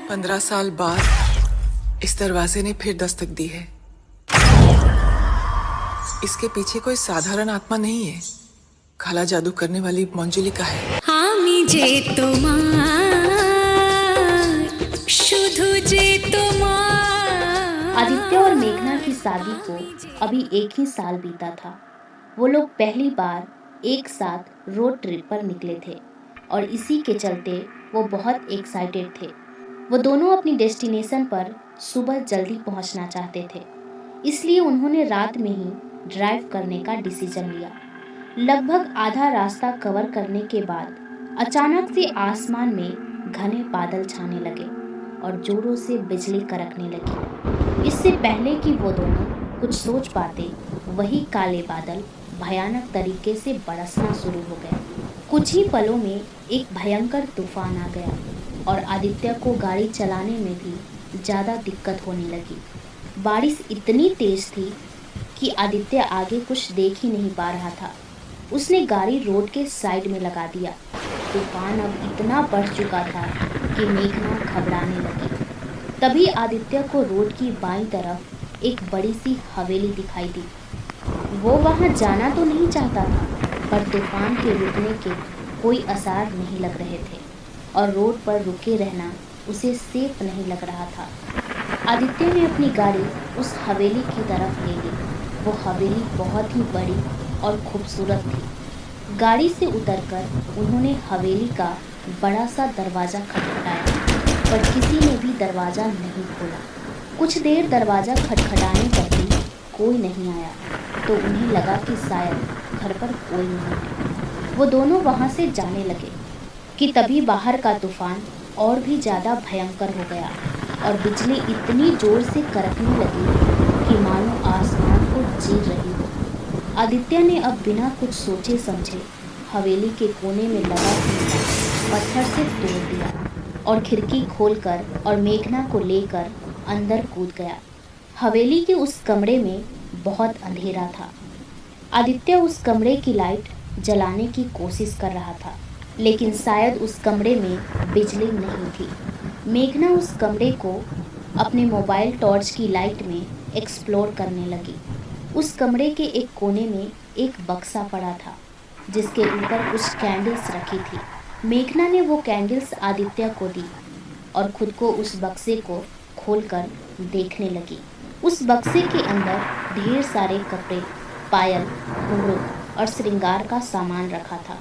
15 साल बाद इस दरवाजे ने फिर दस्तक दी है। इसके पीछे कोई साधारण आत्मा नहीं है, काला जादू करने वाली मंजुलिका है। আমি যে তোমার শুধু যে তোমার। आदित्य और मेघना की शादी को अभी एक ही साल बीता था। वो लोग पहली बार एक साथ रोड ट्रिप पर निकले थे और इसी के चलते वो बहुत एक्साइटेड थे। वो दोनों अपनी डेस्टिनेशन पर सुबह जल्दी पहुंचना चाहते थे, इसलिए उन्होंने रात में ही ड्राइव करने का डिसीजन लिया। लगभग आधा रास्ता कवर करने के बाद अचानक से आसमान में घने बादल छाने लगे और जोरों से बिजली कड़कने लगी। इससे पहले कि वो दोनों कुछ सोच पाते, वही काले बादल भयानक तरीके से बरसना शुरू हो गए। कुछ ही पलों में एक भयंकर तूफान आ गया और आदित्य को गाड़ी चलाने में भी ज़्यादा दिक्कत होने लगी। बारिश इतनी तेज थी कि आदित्य आगे कुछ देख ही नहीं पा रहा था। उसने गाड़ी रोड के साइड में लगा दिया। तूफान अब इतना बढ़ चुका था कि मेघना घबराने लगी। तभी आदित्य को रोड की बाईं तरफ एक बड़ी सी हवेली दिखाई दी। वो वहां जाना तो नहीं चाहता था, पर तूफान के रुकने के कोई आसार नहीं लग रहे थे और रोड पर रुके रहना उसे सेफ नहीं लग रहा था। आदित्य ने अपनी गाड़ी उस हवेली की तरफ ले ली। वो हवेली बहुत ही बड़ी और खूबसूरत थी। गाड़ी से उतरकर उन्होंने हवेली का बड़ा सा दरवाज़ा खटखटाया, पर किसी ने भी दरवाज़ा नहीं खोला। कुछ देर दरवाज़ा खटखटाने पर भी कोई नहीं आया, तो उन्हें लगा कि शायद घर पर कोई नहीं है। वो दोनों वहाँ से जाने लगे कि तभी बाहर का तूफान और भी ज़्यादा भयंकर हो गया और बिजली इतनी ज़ोर से कड़कने लगी कि मानो आसमान को चीर रही हो। आदित्य ने अब बिना कुछ सोचे समझे हवेली के कोने में लगा शीशा पत्थर से तोड़ दिया और खिड़की खोलकर और मेघना को लेकर अंदर कूद गया। हवेली के उस कमरे में बहुत अंधेरा था। आदित्य उस कमरे की लाइट जलाने की कोशिश कर रहा था, लेकिन शायद उस कमरे में बिजली नहीं थी। मेघना उस कमरे को अपने मोबाइल टॉर्च की लाइट में एक्सप्लोर करने लगी। उस कमरे के एक कोने में एक बक्सा पड़ा था, जिसके ऊपर कुछ कैंडल्स रखी थी। मेघना ने वो कैंडल्स आदित्य को दी और खुद को उस बक्से को खोलकर देखने लगी। उस बक्से के अंदर ढेर सारे कपड़े, पायल, घुंघरू और श्रृंगार का सामान रखा था।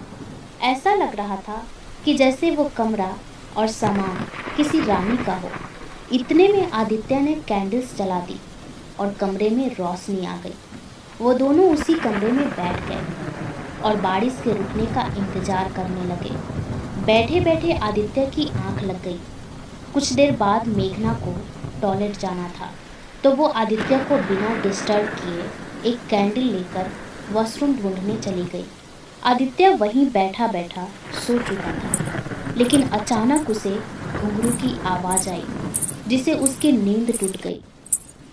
ऐसा लग रहा था कि जैसे वो कमरा और सामान किसी रानी का हो। इतने में आदित्य ने कैंडल्स जला दी और कमरे में रोशनी आ गई। वो दोनों उसी कमरे में बैठ गए और बारिश के रुकने का इंतज़ार करने लगे। बैठे बैठे आदित्य की आंख लग गई। कुछ देर बाद मेघना को टॉयलेट जाना था, तो वो आदित्य को बिना डिस्टर्ब किए एक कैंडल लेकर वॉशरूम ढूंढने चली गई। आदित्य वहीं बैठा बैठा सो चुका था, लेकिन अचानक उसे घुंघरू की आवाज़ आई, जिसे उसकी नींद टूट गई।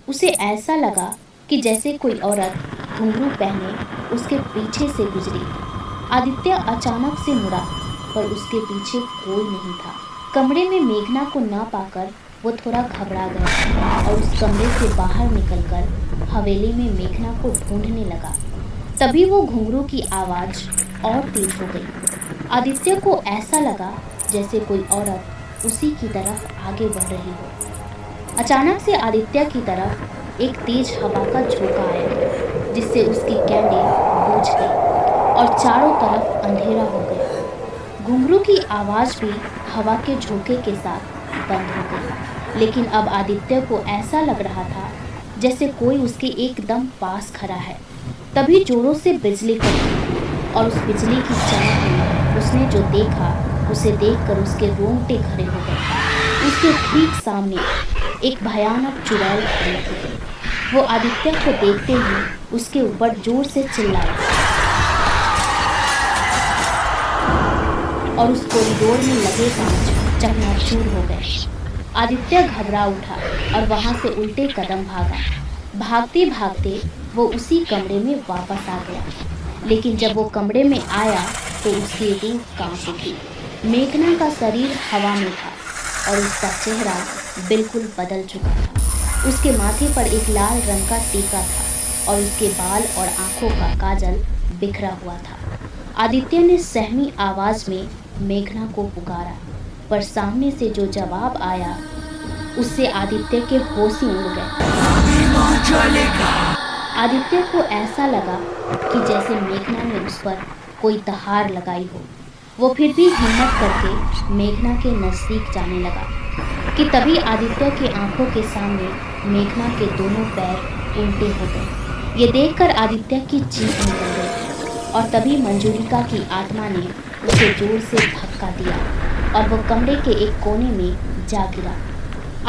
उसे ऐसा लगा कि जैसे कोई औरत घुंघरू पहने उसके पीछे से गुजरी। आदित्य अचानक से मुड़ा, पर उसके पीछे कोई नहीं था। कमरे में मेघना को ना पाकर वो थोड़ा घबरा गया और उस कमरे से बाहर निकलकर हवेली में मेघना को ढूंढने लगा। तभी वो घुंघरू की आवाज़ और तेज हो गई। आदित्य को ऐसा लगा जैसे कोई औरत उसी की तरफ आगे बढ़ रही हो। अचानक से आदित्य की तरफ एक तेज हवा का झोंका आया, जिससे उसकी कैंडल बुझ गई और चारों तरफ अंधेरा हो गया। घुंघरू की आवाज़ भी हवा के झोंके के साथ बंद हो गई, लेकिन अब आदित्य को ऐसा लग रहा था जैसे कोई उसके एकदम पास खड़ा है। तभी जोरों से बिजली कड़की और उस बिजली की चमक में उसने जो देखा, उसे देखकर उसके रोंगटे खड़े हो गए। उसके ठीक सामने एक भयानक चुड़ैल खड़ी थी। वो आदित्य को देखते ही उसके ऊपर जोर से चिल्लाई और उस कॉरिडोर में लगे कांच चकनाचूर हो गए। आदित्य घबरा उठा और वहां से उल्टे कदम भागा। भागते भागते वो उसी कमरे में वापस आ गया, लेकिन जब वो कमरे में आया तो उसकी रूह कांप उठी। मेघना का शरीर हवा में था और उसका चेहरा बिल्कुल बदल चुका था। उसके माथे पर एक लाल रंग का टीका था और उसके बाल और आंखों का काजल बिखरा हुआ था। आदित्य ने सहमी आवाज में मेघना को पुकारा, पर सामने से जो जवाब आया उससे आदित्य के होश ही उड़ गए। आदित्य को ऐसा लगा कि जैसे मेघना ने उस पर कोई दहाड़ लगाई हो। वो फिर भी हिम्मत करके मेघना के नजदीक जाने लगा कि तभी आदित्य की आंखों के सामने मेघना के दोनों पैर उल्टे हो गए। ये देखकर आदित्य की चीख निकल गई और तभी मंजूलिका की आत्मा ने उसे जोर से धक्का दिया और वो कमरे के एक कोने में जा गिरा।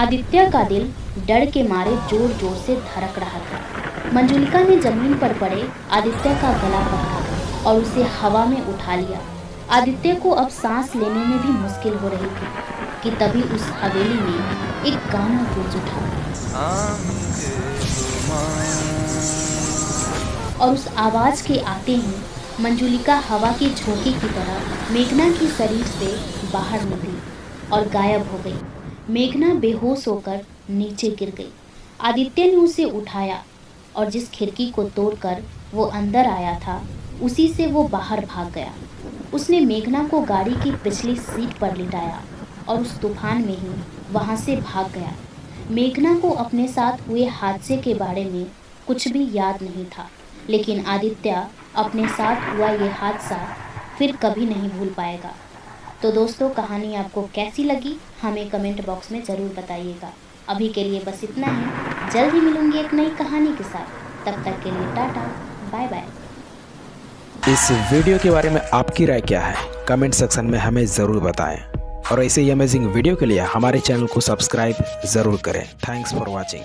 आदित्य का दिल डर के मारे जोर जोर से धड़क रहा था। मंजूलिका ने जमीन पर पड़े आदित्य का गला पकड़ा और उसे हवा में उठा लिया। आदित्य को अब सांस लेने में भी मुश्किल हो रही थी कि तभी उस हवेली में एक गाना गूंज उठा और उस आवाज के आते ही मंजूलिका हवा की झोंके की तरह मेघना की शरीर से बाहर निकली और गायब हो गई। मेघना बेहोश होकर नीचे गिर गई। आदित्य ने उसे उठाया और जिस खिड़की को तोड़कर वो अंदर आया था उसी से वो बाहर भाग गया। उसने मेघना को गाड़ी की पिछली सीट पर लिटाया और उस तूफान में ही वहां से भाग गया। मेघना को अपने साथ हुए हादसे के बारे में कुछ भी याद नहीं था, लेकिन आदित्य अपने साथ हुआ ये हादसा फिर कभी नहीं भूल पाएगा। तो दोस्तों, कहानी आपको कैसी लगी हमें कमेंट बॉक्स में ज़रूर बताइएगा। अभी के लिए बस इतना ही। जल्द ही मिलूंगी एक नई कहानी के साथ। तब तक के लिए टाटा, बाय बाय। इस वीडियो के बारे में आपकी राय क्या है? कमेंट सेक्शन में हमें ज़रूर बताएं और ऐसे ही अमेजिंग वीडियो के लिए हमारे चैनल को सब्सक्राइब ज़रूर करें। Thanks for watching.